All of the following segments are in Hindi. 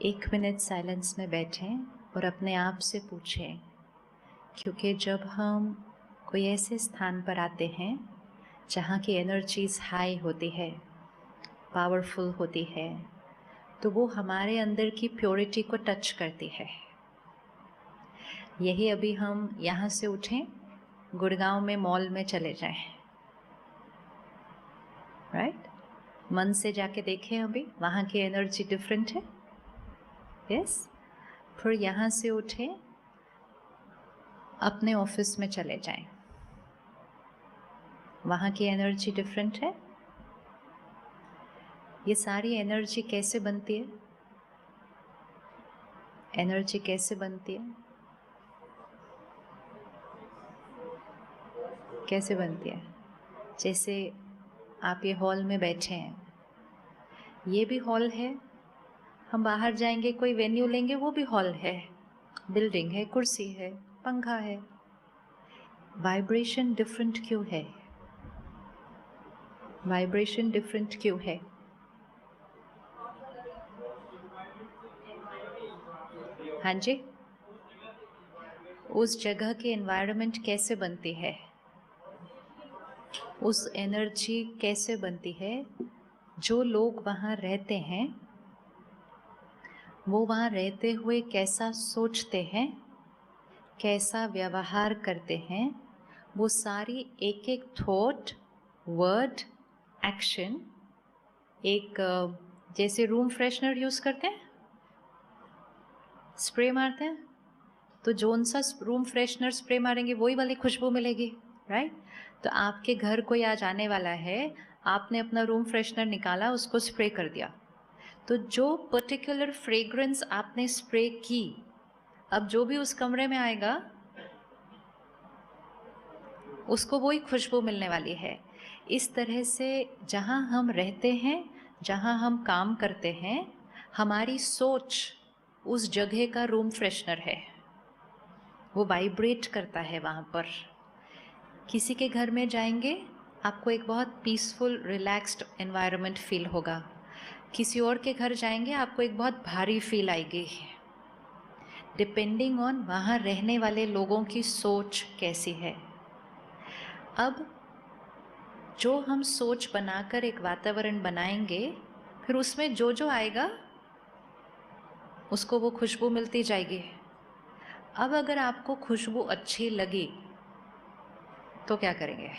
एक मिनट साइलेंस में बैठें और अपने आप से पूछें, क्योंकि जब हम कोई ऐसे स्थान पर आते हैं जहाँ की एनर्जीज हाई होती है, पावरफुल होती है, तो वो हमारे अंदर की प्योरिटी को टच करती है। यही अभी हम यहाँ से उठें, गुड़गांव में मॉल में चले जाएं, राइट? मन से जाके देखें, अभी वहाँ की एनर्जी डिफरेंट है। यस। फिर यहाँ से उठें, अपने ऑफिस में चले जाएं, वहाँ की एनर्जी डिफरेंट है। ये सारी एनर्जी कैसे बनती है? एनर्जी कैसे बनती है? कैसे बनती है? जैसे आप ये हॉल में बैठे हैं, ये भी हॉल है। हम बाहर जाएंगे, कोई वेन्यू लेंगे, वो भी हॉल है, बिल्डिंग है, कुर्सी है, पंखा है। वाइब्रेशन डिफरेंट क्यों है? वाइब्रेशन डिफरेंट क्यों है? हाँ जी, उस जगह की एनवायरनमेंट कैसे बनती है? उस एनर्जी कैसे बनती है? जो लोग वहाँ रहते हैं, वो वहाँ रहते हुए कैसा सोचते हैं, कैसा व्यवहार करते हैं, वो सारी एक एक थॉट, वर्ड, एक्शन, एक जैसे रूम फ्रेशनर यूज़ करते हैं, स्प्रे मारते हैं, तो जोन सा रूम फ्रेशनर स्प्रे मारेंगे वही वाली खुशबू मिलेगी, राइट? तो आपके घर कोई आज आने वाला है, आपने अपना रूम फ्रेशनर निकाला, उसको स्प्रे कर दिया, तो जो पर्टिकुलर फ्रेग्रेंस आपने स्प्रे की, अब जो भी उस कमरे में आएगा उसको वही खुशबू मिलने वाली है। इस तरह से जहाँ हम रहते हैं, जहाँ हम काम करते हैं, हमारी सोच उस जगह का रूम फ्रेशनर है, वो वाइब्रेट करता है वहाँ पर। किसी के घर में जाएंगे, आपको एक बहुत पीसफुल रिलैक्स्ड एनवायरनमेंट फील होगा। किसी और के घर जाएंगे, आपको एक बहुत भारी फील आएगी, डिपेंडिंग ऑन वहाँ रहने वाले लोगों की सोच कैसी है। अब जो हम सोच बनाकर एक वातावरण बनाएंगे, फिर उसमें जो जो आएगा उसको वो खुशबू मिलती जाएगी। अब अगर आपको खुशबू अच्छी लगी तो क्या करेंगे?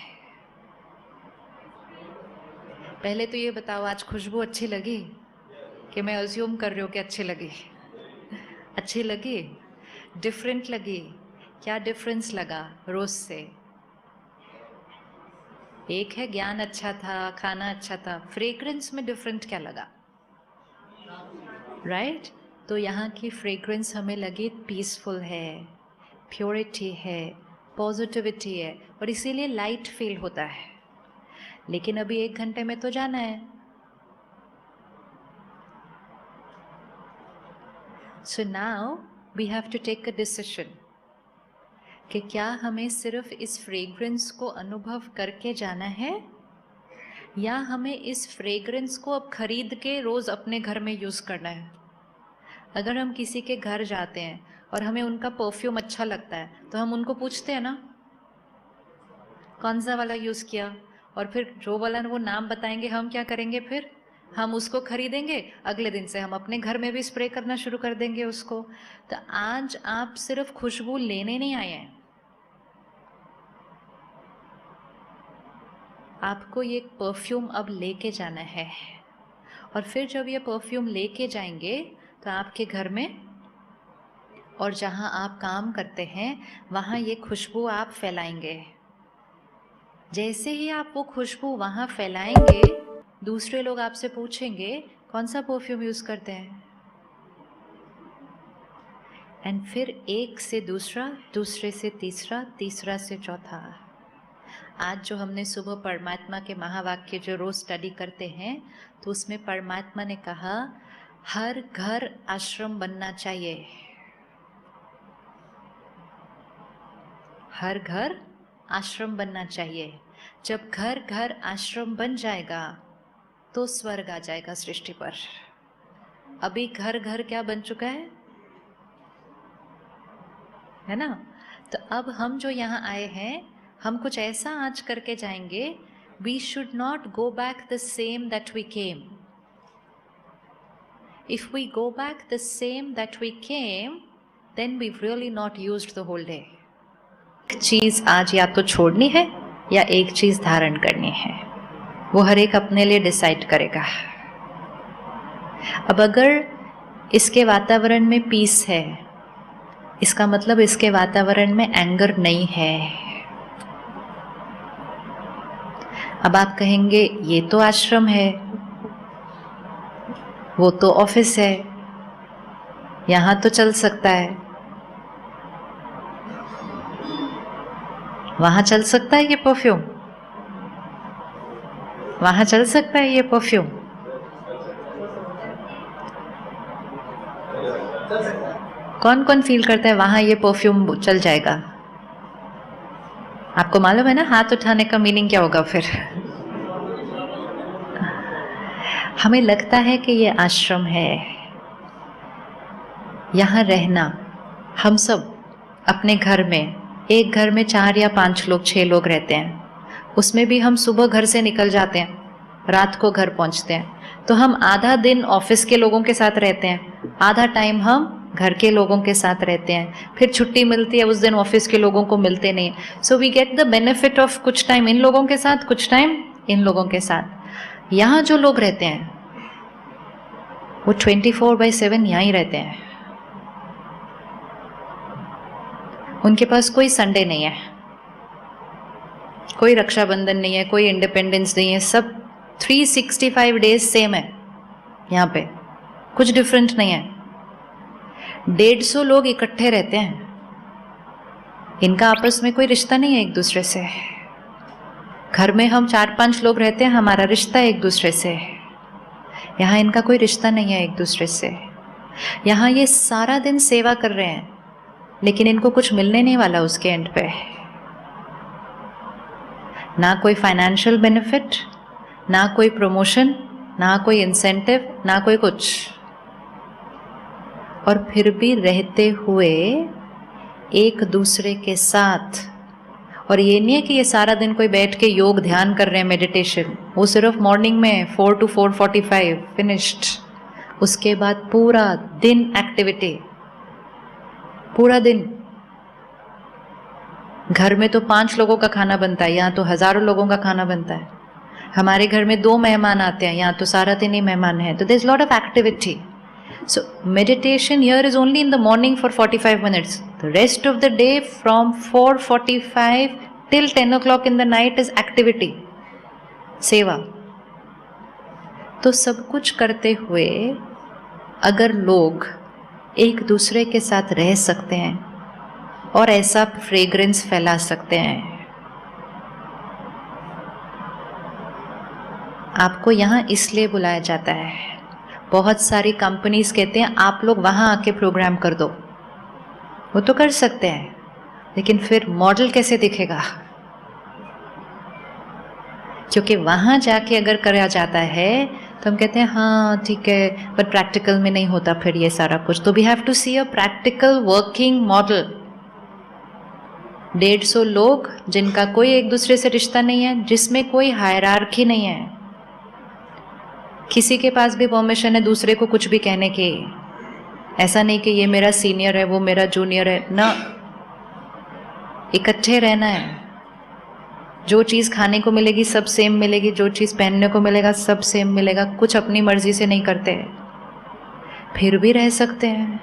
पहले तो ये बताओ, आज खुशबू अच्छी लगी? कि मैं अज्यूम कर रही हूँ कि अच्छी लगी? अच्छी लगी? डिफरेंट लगी? क्या डिफरेंस लगा रोज से? एक है ज्ञान अच्छा था, खाना अच्छा था, फ्रेग्रेंस में डिफरेंट क्या लगा, राइट? तो यहाँ की फ्रेग्रेंस हमें लगी पीसफुल है, प्योरिटी है, पॉजिटिविटी है, और इसीलिए लाइट फील होता है। लेकिन अभी 1 घंटे में तो जाना है, so now we have to take a decision कि क्या हमें सिर्फ इस फ्रेग्रेंस को अनुभव करके जाना है, या हमें इस फ्रेग्रेंस को अब खरीद के रोज़ अपने घर में यूज़ करना है। अगर हम किसी के घर जाते हैं और हमें उनका परफ्यूम अच्छा लगता है, तो हम उनको पूछते हैं ना, कौन सा वाला यूज़ किया, और फिर जो वाला वो नाम बताएंगे, हम क्या करेंगे, फिर हम उसको खरीदेंगे, अगले दिन से हम अपने घर में भी स्प्रे करना शुरू कर देंगे उसको। तो आज आप सिर्फ खुशबू लेने नहीं आए हैं, आपको ये परफ्यूम अब लेके जाना है। और फिर जब ये परफ्यूम लेके जाएंगे तो आपके घर में और जहाँ आप काम करते हैं वहाँ ये खुशबू आप फैलाएंगे। जैसे ही आप वो खुशबू वहाँ फैलाएंगे, दूसरे लोग आपसे पूछेंगे कौन सा परफ्यूम यूज़ करते हैं, एंड फिर एक से दूसरा, दूसरे से तीसरा, तीसरा से चौथा। आज जो हमने सुबह परमात्मा के महावाक्य जो रोज स्टडी करते हैं, तो उसमें परमात्मा ने कहा हर घर आश्रम बनना चाहिए, हर घर आश्रम बनना चाहिए। जब घर घर आश्रम बन जाएगा तो स्वर्ग आ जाएगा सृष्टि पर। अभी घर घर क्या बन चुका है ना? तो अब हम जो यहाँ आए हैं, हम कुछ ऐसा आज करके जाएंगे. We should not go back the same that we came. If we go back the same that we came, then we've really not used the whole day. एक चीज आज या तो छोड़नी है या एक चीज धारण करनी है, वो हर एक अपने लिए डिसाइड करेगा. अब अगर इसके वातावरण में पीस है, इसका मतलब इसके वातावरण में एंगर नहीं है. अब आप कहेंगे ये तो आश्रम है, वो तो ऑफिस है, यहाँ तो चल सकता है, वहाँ चल सकता है ये परफ्यूम, वहाँ चल सकता है ये परफ्यूम. कौन कौन फील करता है वहाँ ये परफ्यूम चल जाएगा? आपको मालूम है ना हाथ उठाने का मीनिंग क्या होगा फिर? हमें लगता है कि ये आश्रम है, यहाँ रहना. हम सब अपने घर में, एक घर में 4 या 5 लोग 6 लोग रहते हैं, उसमें भी हम सुबह घर से निकल जाते हैं, रात को घर पहुंचते हैं. तो हम आधा दिन ऑफिस के लोगों के साथ रहते हैं, आधा टाइम हम घर के लोगों के साथ रहते हैं. फिर छुट्टी मिलती है उस दिन ऑफिस के लोगों को मिलते नहीं. So we get the benefit of कुछ टाइम इन लोगों के साथ, कुछ टाइम इन लोगों के साथ. यहाँ जो लोग रहते हैं वो 24/7 यहाँ ही रहते हैं. उनके पास कोई संडे नहीं है, कोई रक्षाबंधन नहीं है, कोई इंडिपेंडेंस नहीं है. सब 365 डेज सेम है यहाँ पे, कुछ डिफरेंट नहीं है. 150 लोग इकट्ठे रहते हैं, इनका आपस में कोई रिश्ता नहीं है एक दूसरे से. घर में हम 4-5 लोग रहते हैं, हमारा रिश्ता है एक दूसरे से. यहाँ इनका कोई रिश्ता नहीं है एक दूसरे से. यहाँ ये सारा दिन सेवा कर रहे हैं, लेकिन इनको कुछ मिलने नहीं वाला उसके एंड पे. ना कोई फाइनेंशियल बेनिफिट, ना कोई प्रमोशन, ना कोई इंसेंटिव, ना कोई कुछ. और फिर भी रहते हुए एक दूसरे के साथ. और ये नहीं है कि ये सारा दिन कोई बैठ के योग ध्यान कर रहे हैं, मेडिटेशन. वो सिर्फ मॉर्निंग में 4 to 4:45 फिनिश्ड. उसके बाद पूरा दिन एक्टिविटी, पूरा दिन. घर में तो 5 लोगों का खाना बनता है, यहाँ तो हजारों लोगों का खाना बनता है. हमारे घर में 2 मेहमान आते हैं, यहाँ तो सारा दिन ही मेहमान है. तो there is lot of activity. So meditation here is only in the morning for 45 minutes. The rest of the day from 4:45 till 10 o'clock in the night is activity, सेवा. तो सब कुछ करते हुए अगर लोग एक दूसरे के साथ रह सकते हैं और ऐसा फ्रेग्रेंस फैला सकते हैं, आपको यहाँ इसलिए बुलाया जाता है. बहुत सारी कंपनीज कहते हैं आप लोग वहाँ आके प्रोग्राम कर दो. वो तो कर सकते हैं, लेकिन फिर मॉडल कैसे दिखेगा? क्योंकि वहाँ जाके अगर करा जाता है तो हम कहते हैं हाँ ठीक है, पर प्रैक्टिकल में नहीं होता फिर ये सारा कुछ. तो we have to see a practical working model. 150 लोग जिनका कोई एक दूसरे से रिश्ता नहीं है, जिसमें कोई हायरार्की नहीं है, किसी के पास भी परमिशन है दूसरे को कुछ भी कहने की. ऐसा नहीं कि ये मेरा सीनियर है वो मेरा जूनियर है ना. इकट्ठे रहना है. जो चीज़ खाने को मिलेगी सब सेम मिलेगी, जो चीज़ पहनने को मिलेगा सब सेम मिलेगा. कुछ अपनी मर्जी से नहीं करते, फिर भी रह सकते हैं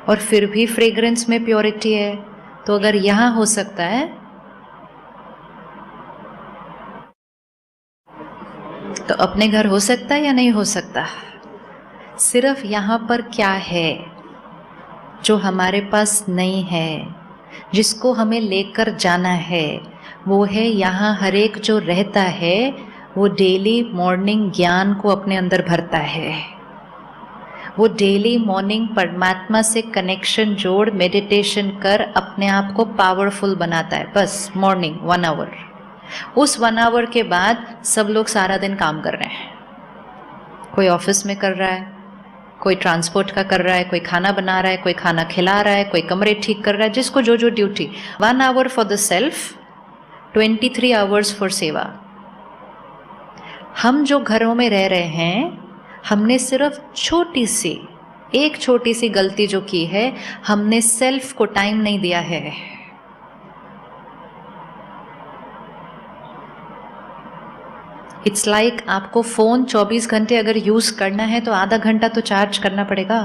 और फिर भी फ्रेग्रेंस में प्योरिटी है. तो अगर यहाँ हो सकता है तो अपने घर हो सकता है या नहीं हो सकता? सिर्फ यहाँ पर क्या है जो हमारे पास नहीं है, जिसको हमें लेकर जाना है, वो है यहाँ हर एक जो रहता है वो डेली मॉर्निंग ज्ञान को अपने अंदर भरता है. वो डेली मॉर्निंग परमात्मा से कनेक्शन जोड़ मेडिटेशन कर अपने आप को पावरफुल बनाता है. बस मॉर्निंग 1 आवर. उस 1 आवर के बाद सब लोग सारा दिन काम कर रहे हैं. कोई ऑफिस में कर रहा है, कोई ट्रांसपोर्ट का कर रहा है, कोई खाना बना रहा है, कोई खाना खिला रहा है, कोई कमरे ठीक कर रहा है, जिसको जो जो duty. 1 hour for the self, 23 hours for सेवा। हम जो घरों में रह रहे हैं, हमने सिर्फ एक छोटी सी गलती जो की है, हमने सेल्फ को टाइम नहीं दिया है। इट्स लाइक आपको फोन 24 घंटे अगर यूज करना है तो आधा घंटा तो चार्ज करना पड़ेगा।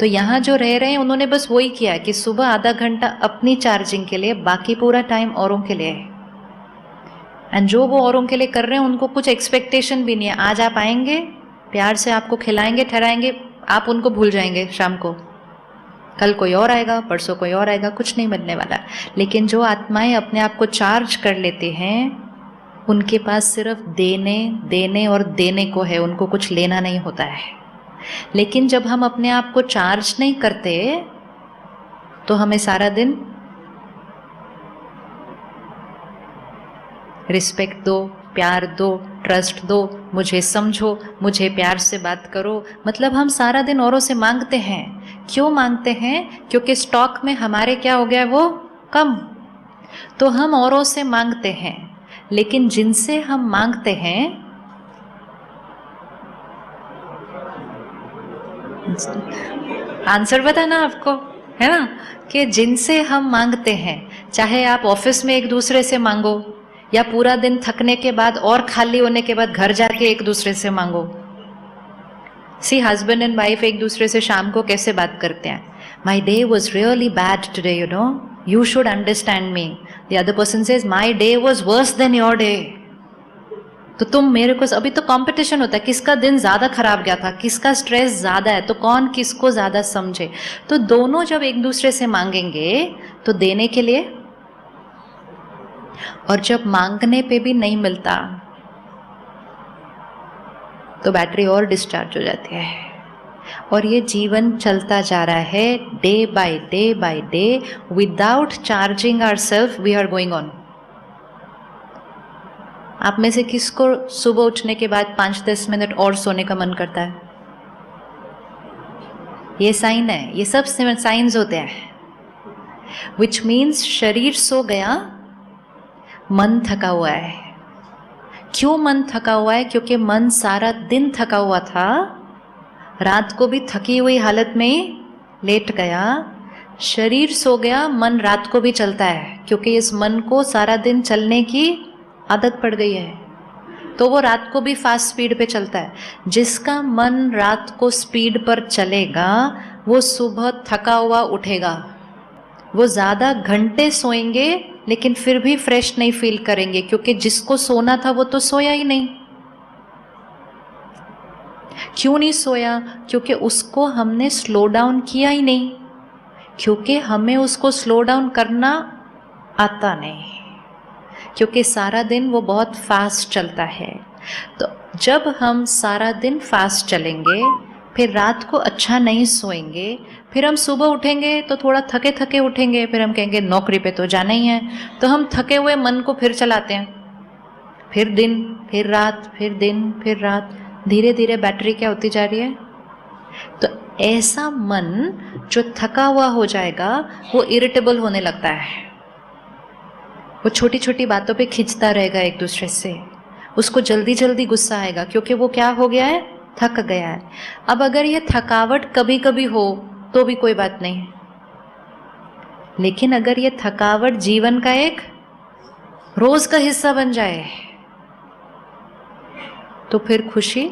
तो यहाँ जो रह रहे हैं उन्होंने बस वही किया कि सुबह आधा घंटा अपनी चार्जिंग के लिए, बाकी पूरा टाइम औरों के लिए। एंड जो वो औरों के लिए कर रहे हैं उनको कुछ एक्सपेक्टेशन भी नहीं है। आज आप आएंगे, प्यार से आपको खिलाएंगे, ठहराएंगे, आप उनको भूल जाएंगे शाम को। कल कोई और आएगा, परसों कोई और आएगा, कुछ नहीं मिलने वाला। लेकिन जो आत्माएं अपने आप को चार्ज कर लेते हैं, उनके पास सिर्फ देने और देने को है, उनको कुछ लेना नहीं होता है। लेकिन जब हम अपने आप को चार्ज नहीं करते तो हमें सारा दिन रिस्पेक्ट दो, प्यार दो, ट्रस्ट दो, मुझे समझो, मुझे प्यार से बात करो, मतलब हम सारा दिन औरों से मांगते हैं। क्यों मांगते हैं? क्योंकि स्टॉक में हमारे क्या हो गया, वो कम। तो हम औरों से मांगते हैं, लेकिन जिनसे हम मांगते हैं, आंसर पता ना आपको, है ना, कि जिनसे हम मांगते हैं, चाहे आप ऑफिस में एक दूसरे से मांगो या पूरा दिन थकने के बाद और खाली होने के बाद घर जाके एक दूसरे से मांगो। सी हस्बैंड एंड वाइफ एक दूसरे से शाम को कैसे बात करते हैं, my day was really bad today, you know, you should understand me. The other person says, my day was worse than your day. तो तुम मेरे को, अभी तो कंपटीशन होता है, किसका दिन ज्यादा खराब गया था, किसका स्ट्रेस ज्यादा है, तो कौन किसको ज्यादा समझे। तो दोनों जब एक दूसरे से मांगेंगे तो देने के लिए, और जब मांगने पे भी नहीं मिलता तो बैटरी और डिस्चार्ज हो जाती है। और ये जीवन चलता जा रहा है day by day, without charging ourself we are going on. आप में से किसको सुबह उठने के बाद 5-10 मिनट और सोने का मन करता है? ये साइन है, ये सब साइंस होते हैं। विच मीन्स शरीर सो गया, मन थका हुआ है। क्यों मन थका हुआ है? क्योंकि मन सारा दिन थका हुआ था, रात को भी थकी हुई हालत में लेट गया, शरीर सो गया, मन रात को भी चलता है, क्योंकि इस मन को सारा दिन चलने की आदत पड़ गई है, तो वो रात को भी फास्ट स्पीड पे चलता है। जिसका मन रात को स्पीड पर चलेगा वो सुबह थका हुआ उठेगा। वो ज़्यादा घंटे सोएंगे लेकिन फिर भी फ्रेश नहीं फील करेंगे, क्योंकि जिसको सोना था वो तो सोया ही नहीं। क्यों नहीं सोया? क्योंकि उसको हमने स्लो डाउन किया ही नहीं, क्योंकि हमें उसको स्लो डाउन करना आता नहीं, क्योंकि सारा दिन वो बहुत फास्ट चलता है। तो जब हम सारा दिन फास्ट चलेंगे, फिर रात को अच्छा नहीं सोएंगे, फिर हम सुबह उठेंगे तो थोड़ा थके थके उठेंगे, फिर हम कहेंगे नौकरी पे तो जाना ही है, तो हम थके हुए मन को फिर चलाते हैं, फिर दिन, फिर रात, फिर दिन, फिर रात, धीरे धीरे बैटरी क्या होती जा रही है। तो ऐसा मन जो थका हुआ हो जाएगा वो इरिटेबल होने लगता है, वो छोटी छोटी बातों पे खिंचता रहेगा एक दूसरे से, उसको जल्दी जल्दी गुस्सा आएगा, क्योंकि वो क्या हो गया है, थक गया है। अब अगर ये थकावट कभी कभी हो तो भी कोई बात नहीं, लेकिन अगर ये थकावट जीवन का एक रोज का हिस्सा बन जाए तो फिर खुशी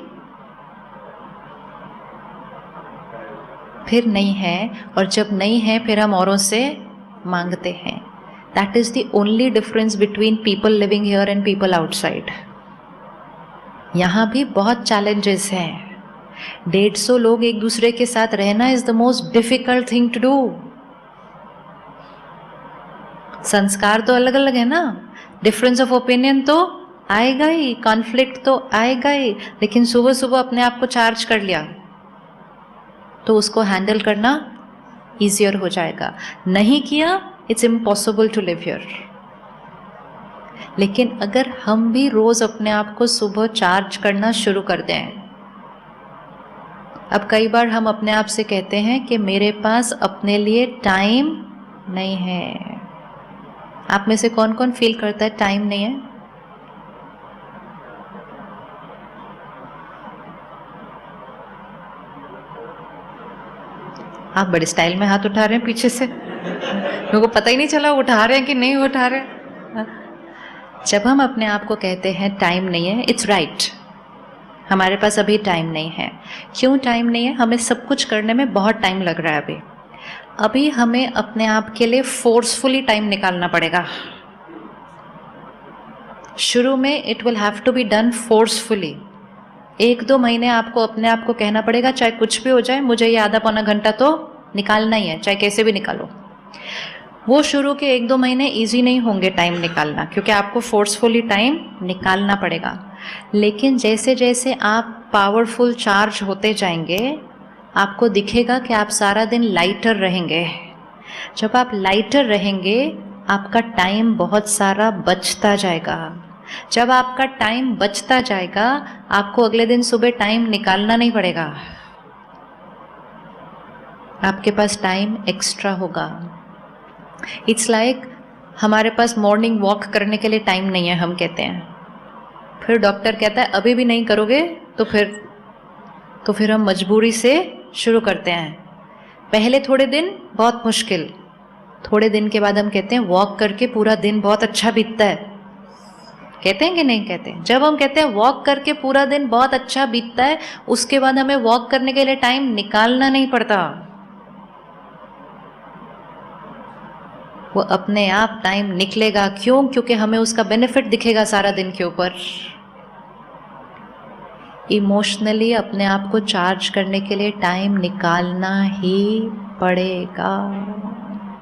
फिर नहीं है, और जब नहीं है फिर हम औरों से मांगते हैं। That is the only difference between people living here and people outside. यहाँ भी बहुत चैलेंजेस हैं। 150 लोग एक दूसरे के साथ रहना is the most difficult thing to do. संस्कार तो अलग अलग है ना, डिफरेंस ऑफ ओपिनियन तो आएगा ही, कॉन्फ्लिक्ट तो आएगा ही, लेकिन सुबह सुबह अपने आप को चार्ज कर लिया तो उसको हैंडल करना ईजियर हो जाएगा। नहीं किया, it's impossible to live here. लेकिन अगर हम भी रोज अपने आप को सुबह चार्ज करना शुरू कर दें, अब कई बार हम अपने आप से कहते हैं कि मेरे पास अपने लिए टाइम नहीं है। आप में से कौन कौन फील करता है टाइम नहीं है? आप बड़े स्टाइल में हाथ उठा रहे हैं पीछे से, मेरे को पता ही नहीं चला उठा रहे हैं कि नहीं उठा रहे हैं। जब हम अपने आप को कहते हैं टाइम नहीं है, इट्स राइट, हमारे पास अभी टाइम नहीं है। क्यों टाइम नहीं है? हमें सब कुछ करने में बहुत टाइम लग रहा है अभी हमें अपने आप के लिए फोर्सफुली टाइम निकालना पड़ेगा। शुरू में it will have to be done forcefully. 1-2 महीने आपको अपने आप को कहना पड़ेगा चाहे कुछ भी हो जाए, मुझे ये आधा पौना घंटा तो निकालना ही है, चाहे कैसे भी निकालो। वो शुरू के 1-2 महीने इजी नहीं होंगे टाइम निकालना, क्योंकि आपको फोर्सफुली टाइम निकालना पड़ेगा। लेकिन जैसे जैसे आप पावरफुल चार्ज होते जाएंगे, आपको दिखेगा कि आप सारा दिन लाइटर रहेंगे। जब आप लाइटर रहेंगे, आपका टाइम बहुत सारा बचता जाएगा। जब आपका टाइम बचता जाएगा, आपको अगले दिन सुबह टाइम निकालना नहीं पड़ेगा, आपके पास टाइम एक्स्ट्रा होगा। इट्स लाइक हमारे पास मॉर्निंग वॉक करने के लिए टाइम नहीं है, हम कहते हैं, फिर डॉक्टर कहता है अभी भी नहीं करोगे तो फिर हम मजबूरी से शुरू करते हैं। पहले थोड़े दिन बहुत मुश्किल, थोड़े दिन के बाद हम कहते हैं वॉक करके पूरा दिन बहुत अच्छा बीतता है। कहते हैं कि नहीं कहते? जब हम कहते हैं वॉक करके पूरा दिन बहुत अच्छा बीतता है, उसके बाद हमें वॉक करने के लिए टाइम निकालना नहीं पड़ता, वो अपने आप टाइम निकलेगा। क्यों? क्योंकि हमें उसका बेनिफिट दिखेगा सारा दिन के ऊपर। इमोशनली अपने आप को चार्ज करने के लिए टाइम निकालना ही पड़ेगा।